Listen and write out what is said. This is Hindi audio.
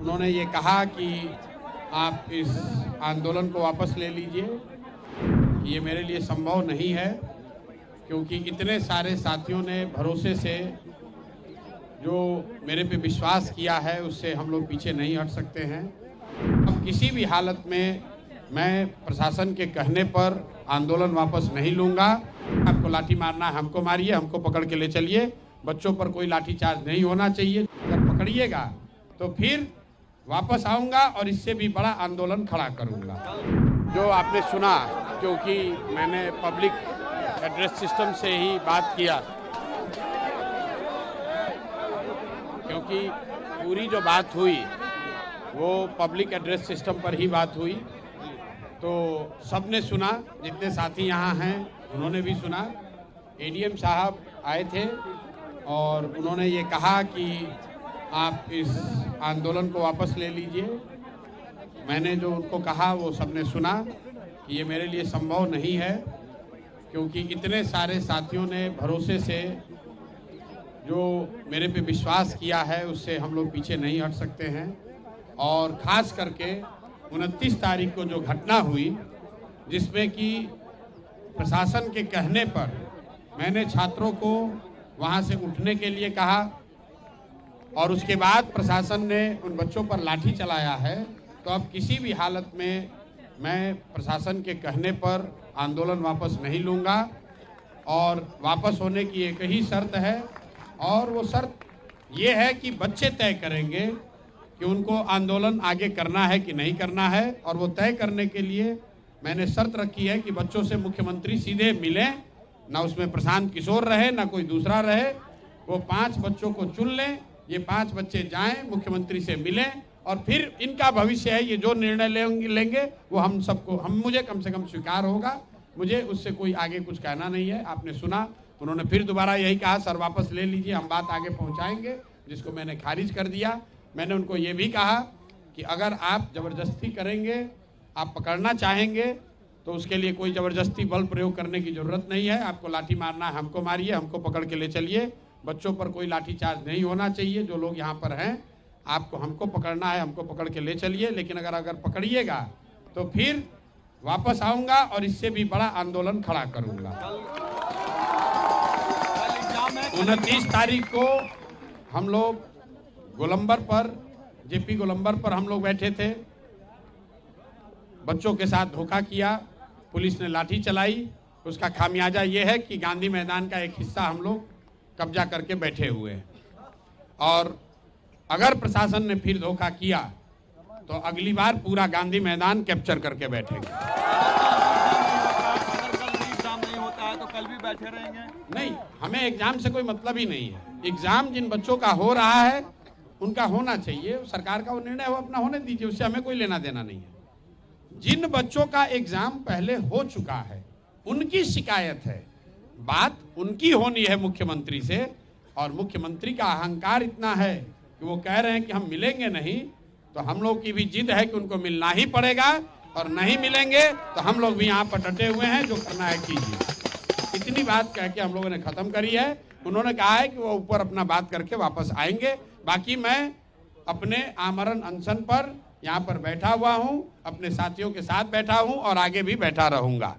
उन्होंने ये कहा कि आप इस आंदोलन को वापस ले लीजिए। ये मेरे लिए संभव नहीं है, क्योंकि इतने सारे साथियों ने भरोसे से जो मेरे पे विश्वास किया है, उससे हम लोग पीछे नहीं हट सकते हैं। अब किसी भी हालत में मैं प्रशासन के कहने पर आंदोलन वापस नहीं लूँगा। आपको लाठी मारना है, हमको मारिए, हमको पकड़ के ले चलिए। बच्चों पर कोई लाठीचार्ज नहीं होना चाहिए। अगर पकड़िएगा तो फिर वापस आऊँगा और इससे भी बड़ा आंदोलन खड़ा करूँगा। जो आपने सुना, क्योंकि मैंने पब्लिक एड्रेस सिस्टम से ही बात किया, क्योंकि पूरी जो बात हुई वो पब्लिक एड्रेस सिस्टम पर ही बात हुई, तो सबने सुना। जितने साथी यहाँ हैं उन्होंने भी सुना। एडीएम साहब आए थे और उन्होंने ये कहा कि आप इस आंदोलन को वापस ले लीजिए। मैंने जो उनको कहा वो सबने सुना कि ये मेरे लिए संभव नहीं है, क्योंकि इतने सारे साथियों ने भरोसे से जो मेरे पे विश्वास किया है, उससे हम लोग पीछे नहीं हट सकते हैं। और ख़ास करके 29 तारीख को जो घटना हुई, जिसमें कि प्रशासन के कहने पर मैंने छात्रों को वहाँ से उठने के लिए कहा और उसके बाद प्रशासन ने उन बच्चों पर लाठी चलाया है, तो अब किसी भी हालत में मैं प्रशासन के कहने पर आंदोलन वापस नहीं लूँगा। और वापस होने की एक ही शर्त है, और वो शर्त ये है कि बच्चे तय करेंगे कि उनको आंदोलन आगे करना है कि नहीं करना है। और वो तय करने के लिए मैंने शर्त रखी है कि बच्चों से मुख्यमंत्री सीधे मिलें, ना उसमें प्रशांत किशोर रहे ना कोई दूसरा रहे। वो 5 बच्चों को चुन लें, ये 5 बच्चे जाएं, मुख्यमंत्री से मिलें, और फिर इनका भविष्य है, ये जो निर्णय लेंगे वो मुझे कम से कम स्वीकार होगा। मुझे उससे कोई आगे कुछ कहना नहीं है। आपने सुना, उन्होंने फिर दोबारा यही कहा, सर वापस ले लीजिए, हम बात आगे पहुंचाएंगे, जिसको मैंने खारिज कर दिया। मैंने उनको ये भी कहा कि अगर आप ज़बरदस्ती करेंगे, आप पकड़ना चाहेंगे, तो उसके लिए कोई ज़बरदस्ती बल प्रयोग करने की ज़रूरत नहीं है। आपको लाठी मारना है, हमको मारिए, हमको पकड़ के ले चलिए। बच्चों पर कोई लाठीचार्ज नहीं होना चाहिए। जो लोग यहाँ पर हैं, आपको हमको पकड़ना है, हमको पकड़ के ले चलिए। लेकिन अगर पकड़िएगा तो फिर वापस आऊँगा और इससे भी बड़ा आंदोलन खड़ा करूँगा। 29 तारीख को हम लोग गोलंबर पर, जेपी गोलंबर पर हम लोग बैठे थे। बच्चों के साथ धोखा किया, पुलिस ने लाठी चलाई। उसका खामियाजा ये है कि गांधी मैदान का एक हिस्सा हम लोग कब्जा करके बैठे हुए हैं। और अगर प्रशासन ने फिर धोखा किया तो अगली बार पूरा गांधी मैदान कैप्चर करके बैठेंगे। अगर कल एग्जाम नहीं होता है तो कल भी बैठे रहेंगे? नहीं, हमें एग्जाम से कोई मतलब ही नहीं है। एग्जाम जिन बच्चों का हो रहा है उनका होना चाहिए। सरकार का वो निर्णय हो, अपना होने दीजिए, उससे हमें कोई लेना देना नहीं है। जिन बच्चों का एग्जाम पहले हो चुका है उनकी शिकायत है, बात उनकी होनी है मुख्यमंत्री से। और मुख्यमंत्री का अहंकार इतना है कि वो कह रहे हैं कि हम मिलेंगे नहीं, तो हम लोग की भी जिद है कि उनको मिलना ही पड़ेगा। और नहीं मिलेंगे तो हम लोग भी यहाँ पर डटे हुए हैं, जो करना है कीजिए। इतनी बात कह के हम लोगों ने खत्म करी है। उन्होंने कहा है कि वो ऊपर अपना बात करके वापस आएंगे। बाकी मैं अपने आमरण अनशन पर यहाँ पर बैठा हुआ हूँ, अपने साथियों के साथ बैठा हूँ और आगे भी बैठा रहूँगा।